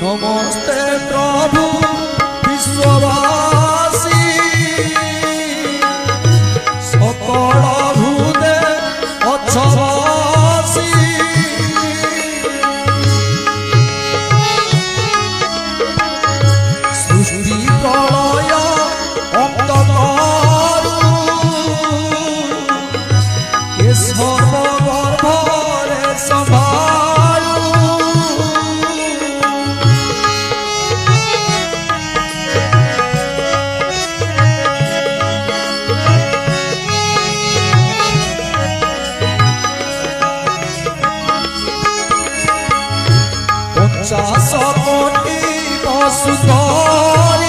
नमस्ते प्रभु विश्ववासी सकल भूते अच्छवासी सृष्टि प्रलय अंतकारू ये सर्वगर्भरे संभालू पचास कोटी वसुधरा